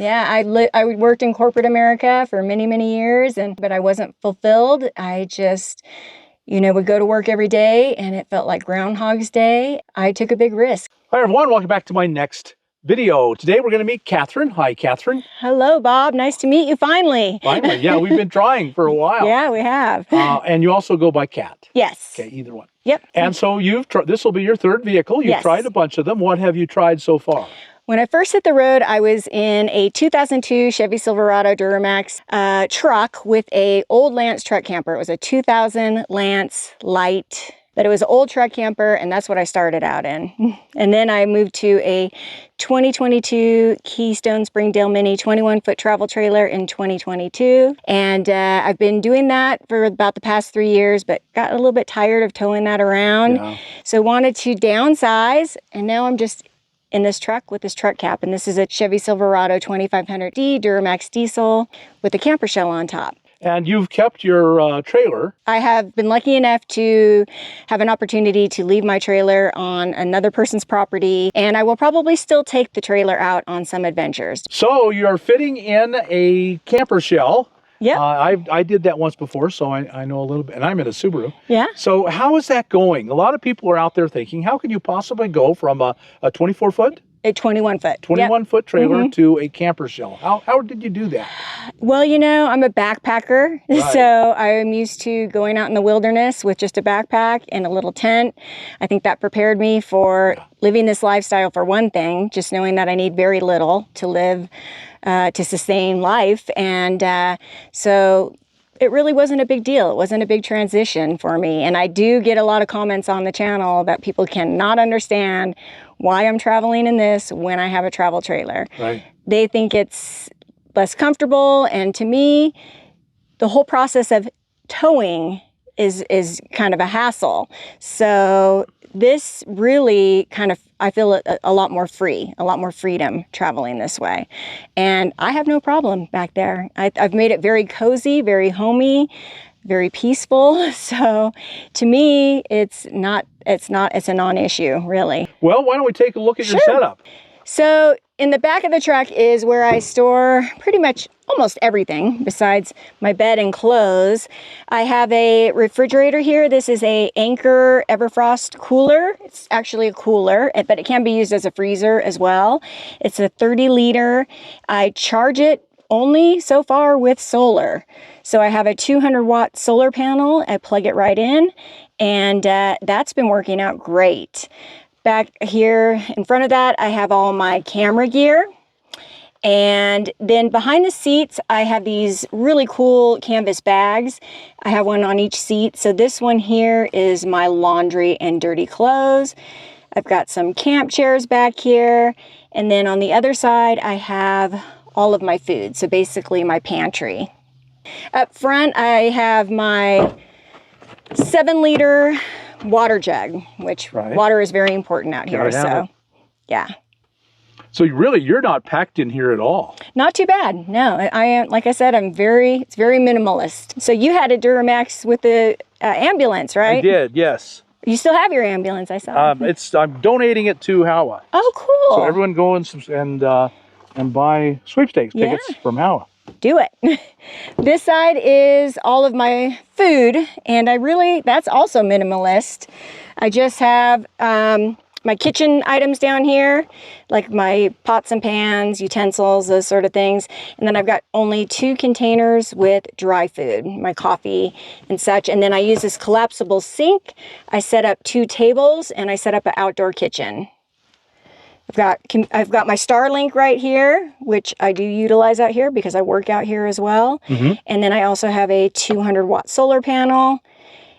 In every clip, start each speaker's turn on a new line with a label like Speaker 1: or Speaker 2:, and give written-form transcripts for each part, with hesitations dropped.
Speaker 1: Yeah, I worked in corporate America for many, many years, but I wasn't fulfilled. I just, would go to work every day and it felt like Groundhog's Day. I took a big risk.
Speaker 2: Hi everyone, welcome back to my next video. Today we're going to meet Katherine. Hi, Katherine.
Speaker 1: Hello, Bob. Nice to meet you finally.
Speaker 2: Finally, yeah, we've been trying for a while.
Speaker 1: Yeah, we have.
Speaker 2: And you also go by Kat.
Speaker 1: Yes.
Speaker 2: Okay, either one.
Speaker 1: Yep.
Speaker 2: And so this will be your third vehicle. You've tried a bunch of them. What have you tried so far?
Speaker 1: When I first hit the road, I was in a 2002 Chevy Silverado Duramax truck with a old Lance truck camper. It was a 2000 Lance Light, but it was an old truck camper, and that's what I started out in. And then I moved to a 2022 Keystone Springdale Mini 21-foot travel trailer in 2022. And I've been doing that for about the past 3 years, but got a little bit tired of towing that around. Yeah. So wanted to downsize, and now I'm just in this truck with this truck cap. And this is a Chevy Silverado 2500D Duramax diesel with a camper shell on top.
Speaker 2: And you've kept your trailer.
Speaker 1: I have been lucky enough to have an opportunity to leave my trailer on another person's property, and I will probably still take the trailer out on some adventures.
Speaker 2: So you're fitting in a camper shell.
Speaker 1: Yeah.
Speaker 2: I did that once before, so I know a little bit, and I'm in a Subaru.
Speaker 1: Yeah.
Speaker 2: So how is that going? A lot of people are out there thinking, how can you possibly go from a 24-foot?
Speaker 1: A 21-foot.
Speaker 2: 21-foot trailer to a camper shell. How did you do that?
Speaker 1: Well, I'm a backpacker, so I'm used to going out in the wilderness with just a backpack and a little tent. I think that prepared me for living this lifestyle, for one thing, just knowing that I need very little to live, to sustain life. And so it really wasn't a big deal. It wasn't a big transition for me. And I do get a lot of comments on the channel that people cannot understand why I'm traveling in this when I have a travel trailer. Right. They think it's less comfortable. And to me, the whole process of towing is kind of a hassle. So this really kind of, I feel a lot more free, a lot more freedom traveling this way. And I have no problem back there. I've made it very cozy, very homey, very peaceful. So to me, it's a non-issue, really.
Speaker 2: Well, why don't we take a look at your setup?
Speaker 1: So in the back of the truck is where I store pretty much almost everything besides my bed and clothes. I have a refrigerator here. This is a Anker Everfrost cooler. It's actually a cooler, but it can be used as a freezer as well. It's a 30-liter. I charge it only so far with solar. So I have a 200-watt solar panel. I plug it right in, and that's been working out great. Back here in front of that, I have all my camera gear. And then behind the seats, I have these really cool canvas bags. I have one on each seat. So this one here is my laundry and dirty clothes. I've got some camp chairs back here. And then on the other side, I have all of my food. So basically my pantry. Up front, I have my 7-liter water jug, which water is very important out here. So, yeah.
Speaker 2: So you're not packed in here at all.
Speaker 1: Not too bad. No, I am, like I said, it's very minimalist. So you had a Duramax with the ambulance, right?
Speaker 2: I did, yes.
Speaker 1: You still have your ambulance, I saw.
Speaker 2: I'm donating it to Howa.
Speaker 1: Oh, cool.
Speaker 2: So everyone go and buy sweepstakes tickets from Howa.
Speaker 1: Do it. This side is all of my food, and that's also minimalist. I just have my kitchen items down here, like my pots and pans, utensils, those sort of things. And then I've got only 2 containers with dry food, my coffee and such. And then I use this collapsible sink. I set up 2 tables, and I set up an outdoor kitchen. I've got my Starlink right here, which I do utilize out here because I work out here as well. And then I also have a 200-watt solar panel,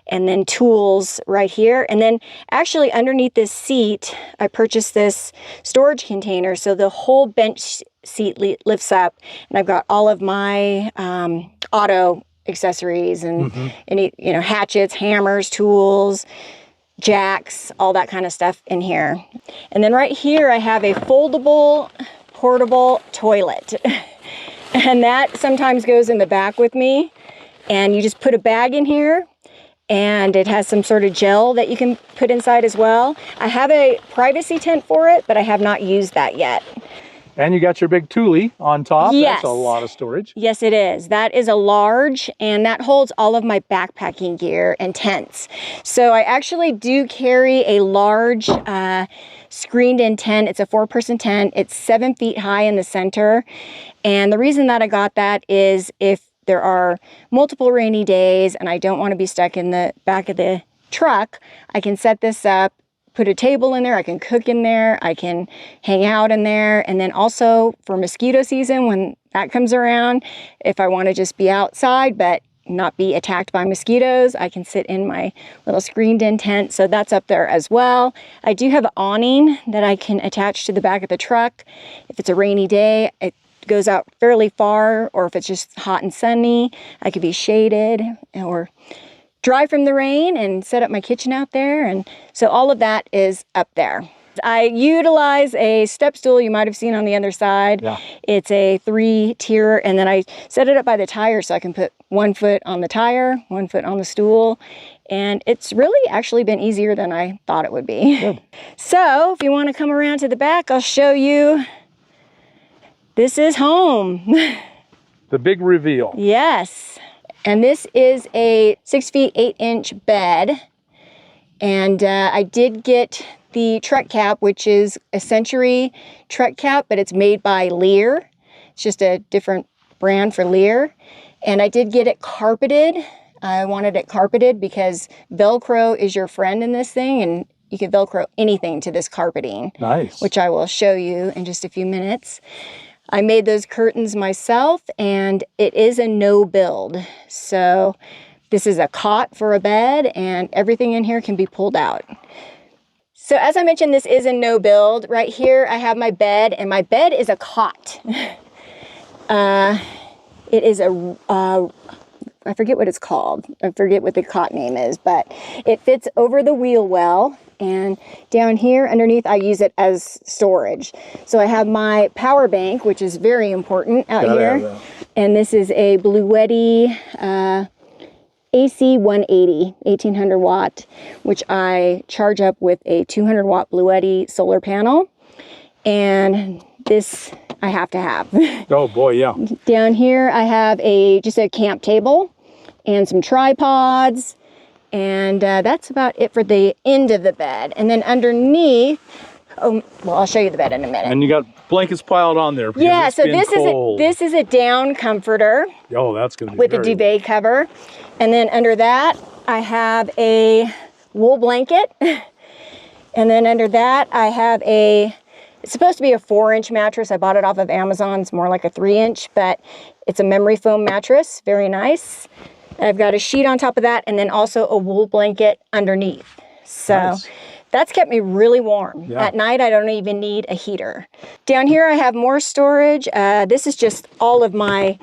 Speaker 1: and then tools right here. And then actually underneath this seat, I purchased this storage container. So the whole bench seat lifts up, and I've got all of my auto accessories and any, hatchets, hammers, tools, jacks, all that kind of stuff in here. And then right here, I have a foldable portable toilet. And that sometimes goes in the back with me. And you just put a bag in here, and it has some sort of gel that you can put inside as well. I have a privacy tent for it, but I have not used that yet.
Speaker 2: And you got your big Thule on top.
Speaker 1: Yes.
Speaker 2: That's a lot of storage.
Speaker 1: Yes, it is. That is a large, and that holds all of my backpacking gear and tents. So I actually do carry a large screened-in tent. It's a 4-person tent. It's 7 feet high in the center. And the reason that I got that is if there are multiple rainy days and I don't want to be stuck in the back of the truck, I can set this up, put a table in there, I can cook in there, I can hang out in there. And then also for mosquito season, when that comes around, if I want to just be outside but not be attacked by mosquitoes, I can sit in my little screened-in tent. So that's up there as well. I do have an awning that I can attach to the back of the truck. If it's a rainy day, it goes out fairly far, or if it's just hot and sunny, I could be shaded or dry from the rain and set up my kitchen out there. And so all of that is up there. I utilize a step stool you might have seen on the other side.
Speaker 2: Yeah.
Speaker 1: It's a 3-tier, and then I set it up by the tire so I can put 1 foot on the tire, 1 foot on the stool. And it's really actually been easier than I thought it would be.
Speaker 2: Good.
Speaker 1: So if you want to come around to the back, I'll show you. This is home.
Speaker 2: The big reveal.
Speaker 1: Yes. And this is a 6 feet 8-inch bed. And I did get the truck cap, which is a Century truck cap, but it's made by Lear. It's just a different brand for Lear. And I did get it carpeted. I wanted it carpeted because Velcro is your friend in this thing, and you can Velcro anything to this carpeting.
Speaker 2: Nice.
Speaker 1: Which I will show you in just a few minutes. I made those curtains myself, and it is a no build. So this is a cot for a bed, and everything in here can be pulled out. So as I mentioned, this is a no build. Right here, I have my bed, and my bed is a cot. It is a, I forget what it's called. I forget what the cot name is, but it fits over the wheel well. And down here underneath, I use it as storage. So I have my power bank, which is very important out here. And this is a Bluetti AC 180, 1800 watt, which I charge up with a 200 watt Bluetti solar panel. And this I have to have.
Speaker 2: Oh boy, yeah.
Speaker 1: Down here, I have just a camp table and some tripods. And that's about it for the end of the bed. And then underneath, well, I'll show you the bed in a minute.
Speaker 2: And you got blankets piled on there.
Speaker 1: Yeah, so this is a down comforter.
Speaker 2: Oh, that's going to be
Speaker 1: with a duvet cover. And then under that, I have a wool blanket. And then under that, I have it's supposed to be a 4-inch mattress. I bought it off of Amazon. It's more like a 3-inch, but it's a memory foam mattress. Very nice. I've got a sheet on top of that, and then also a wool blanket underneath. So nice. That's kept me really warm. Yeah. At night, I don't even need a heater. Down here, I have more storage. This is just all of I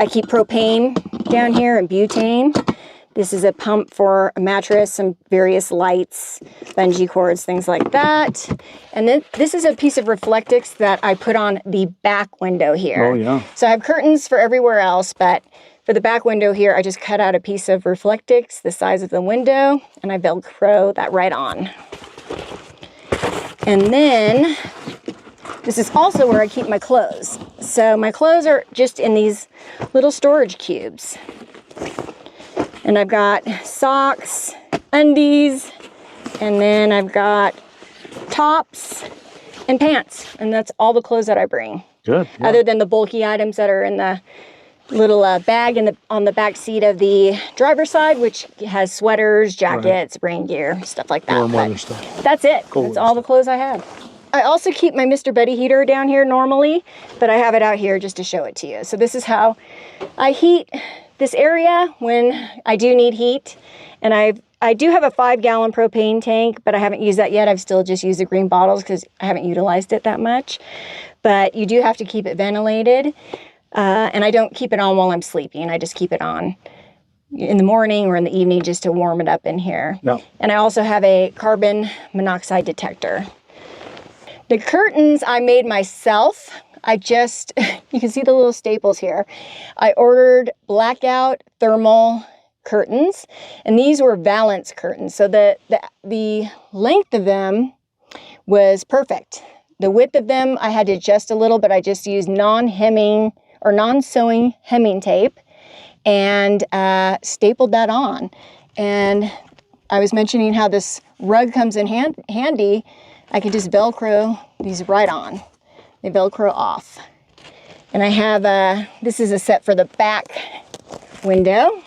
Speaker 1: keep propane down here and butane. This is a pump for a mattress, some various lights, bungee cords, things like that. And then this is a piece of Reflectix that I put on the back window here.
Speaker 2: Oh, yeah.
Speaker 1: So I have curtains for everywhere else, but for the back window here, I just cut out a piece of Reflectix the size of the window, and I Velcro that right on. And then this is also where I keep my clothes. So my clothes are just in these little storage cubes. And I've got socks, undies, and then I've got tops and pants. And that's all the clothes that I bring.
Speaker 2: Good. Yeah.
Speaker 1: Other than the bulky items that are in the little bag on the back seat of the driver's side, which has sweaters, jackets, rain gear, stuff like that.
Speaker 2: Warm weather stuff.
Speaker 1: That's it. That's all the clothes I have. I also keep my Mr. Buddy heater down here normally, but I have it out here just to show it to you. So this is how I heat this area when I do need heat. And I do have a 5-gallon propane tank, but I haven't used that yet. I've still just used the green bottles because I haven't utilized it that much. But you do have to keep it ventilated. And I don't keep it on while I'm sleeping. I just keep it on in the morning or in the evening just to warm it up in here.
Speaker 2: No.
Speaker 1: And I also have a carbon monoxide detector. The curtains I made myself. You can see the little staples here. I ordered blackout thermal curtains, and these were Valance curtains. So the length of them was perfect. The width of them I had to adjust a little, but I just used non-hemming or non-sewing hemming tape and stapled that on. And I was mentioning how this rug comes in handy. I can just Velcro these right on. They Velcro off. And I have, this is a set for the back window.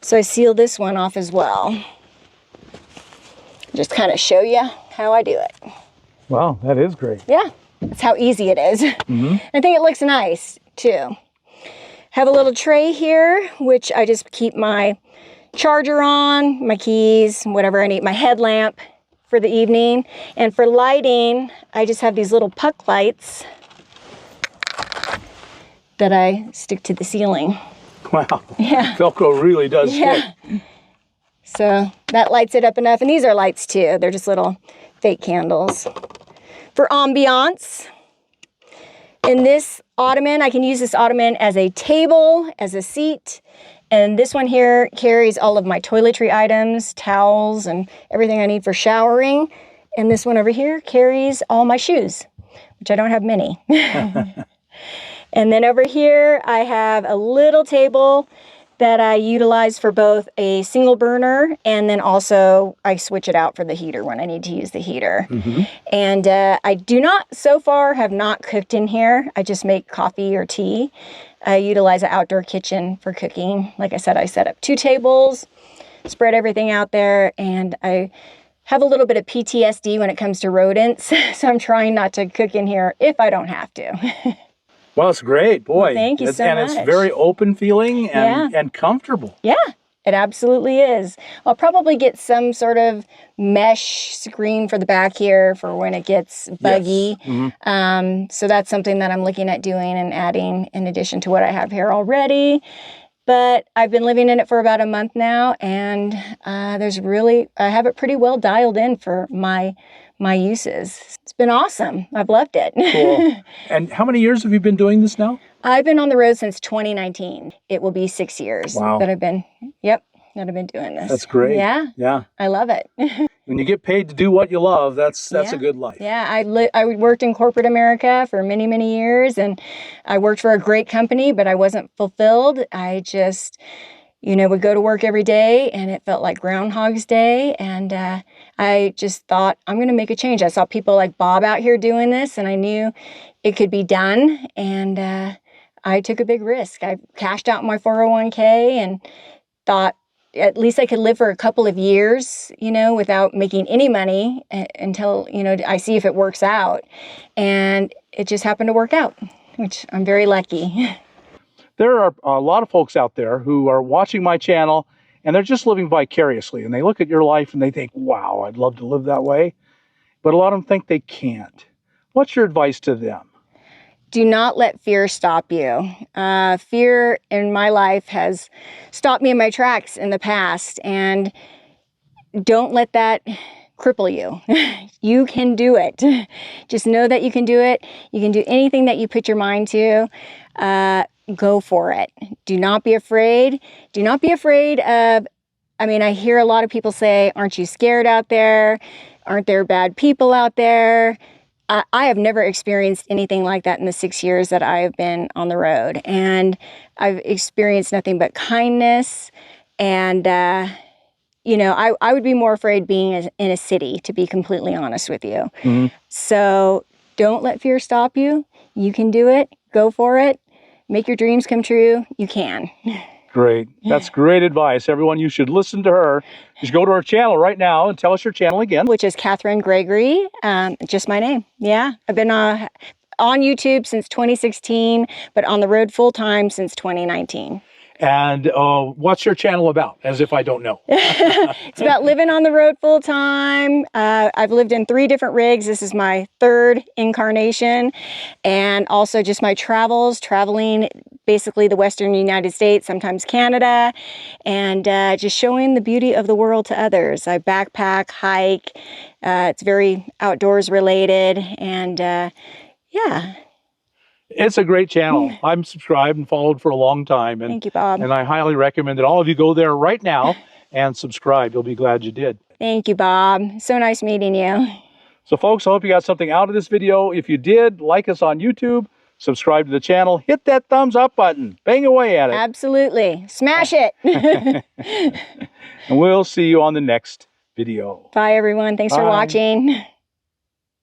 Speaker 1: So I seal this one off as well. Just kind of show you how I do it.
Speaker 2: Wow, that is great.
Speaker 1: Yeah, that's how easy it is.
Speaker 2: Mm-hmm.
Speaker 1: I think it looks nice too. Have a little tray here, which I just keep my charger on, my keys, whatever I need, my headlamp for the evening. And for lighting, I just have these little puck lights that I stick to the ceiling.
Speaker 2: Wow.
Speaker 1: Yeah.
Speaker 2: Velcro really does
Speaker 1: Yeah.
Speaker 2: stick.
Speaker 1: So that lights it up enough. And these are lights too. They're just little fake candles. For ambiance, in this Ottoman, I can use this Ottoman as a table, as a seat. And this one here carries all of my toiletry items, towels, and everything I need for showering. And this one over here carries all my shoes, which I don't have many. And then over here, I have a little table that I utilize for both a single burner, and then also I switch it out for the heater when I need to use the heater. Mm-hmm. And I do not, so far, have not cooked in here. I just make coffee or tea. I utilize an outdoor kitchen for cooking. Like I said, I set up 2 tables, spread everything out there, and I have a little bit of PTSD when it comes to rodents, so I'm trying not to cook in here if I don't have to.
Speaker 2: Well, it's great, boy.
Speaker 1: Well, thank you so much.
Speaker 2: And it's very open feeling and comfortable.
Speaker 1: Yeah, it absolutely is. I'll probably get some sort of mesh screen for the back here for when it gets buggy. Yes. Mm-hmm. So that's something that I'm looking at doing and adding in addition to what I have here already. But I've been living in it for about a month now, and I have it pretty well dialed in for my uses. It's been awesome. I've loved it.
Speaker 2: Cool. And how many years have you been doing this now?
Speaker 1: I've been on the road since 2019. It will be 6 years that I've been doing this.
Speaker 2: That's great.
Speaker 1: Yeah.
Speaker 2: Yeah.
Speaker 1: I love it.
Speaker 2: When you get paid to do what you love, that's a good life.
Speaker 1: Yeah. I worked in corporate America for many, many years, and I worked for a great company, but I wasn't fulfilled. I just, would go to work every day, and it felt like Groundhog's Day. And I just thought, I'm going to make a change. I saw people like Bob out here doing this, and I knew it could be done. And I took a big risk. I cashed out my 401k and thought at least I could live for a couple of years, without making any money until, I see if it works out. And it just happened to work out, which I'm very lucky.
Speaker 2: There are a lot of folks out there who are watching my channel, and they're just living vicariously. And they look at your life and they think, wow, I'd love to live that way. But a lot of them think they can't. What's your advice to them?
Speaker 1: Do not let fear stop you. Fear in my life has stopped me in my tracks in the past, and don't let that cripple you. You can do it. Just know that you can do it. You can do anything that you put your mind to. Go for it. Do not be afraid. Do not be afraid of, I hear a lot of people say, aren't you scared out there? Aren't there bad people out there? I have never experienced anything like that in the 6 years that I have been on the road. And I've experienced nothing but kindness. And, I would be more afraid being in a city, to be completely honest with you. Mm-hmm. So don't let fear stop you. You can do it. Go for it. Make your dreams come true. You can.
Speaker 2: Great. That's great advice. Everyone, you should listen to her. Just go to our channel right now and tell us your channel again.
Speaker 1: Which is Katherine Gregory, just my name. Yeah, I've been on YouTube since 2016, but on the road full-time since 2019.
Speaker 2: And what's your channel about, as if I don't know?
Speaker 1: It's about living on the road full-time. I've lived in 3 different rigs. This is my 3rd incarnation. And also just my travels, traveling basically the Western United States, sometimes Canada, and just showing the beauty of the world to others. I backpack, hike. It's very outdoors related. And yeah.
Speaker 2: It's a great channel. I'm subscribed and followed for a long time. And,
Speaker 1: thank you, Bob.
Speaker 2: And I highly recommend that all of you go there right now and subscribe. You'll be glad you did.
Speaker 1: Thank you, Bob. So nice meeting you.
Speaker 2: So folks, I hope you got something out of this video. If you did, like us on YouTube, subscribe to the channel, hit that thumbs up button, bang away at it.
Speaker 1: Absolutely. Smash it.
Speaker 2: And we'll see you on the next video.
Speaker 1: Bye, everyone. Thanks for
Speaker 2: Bye.
Speaker 1: watching.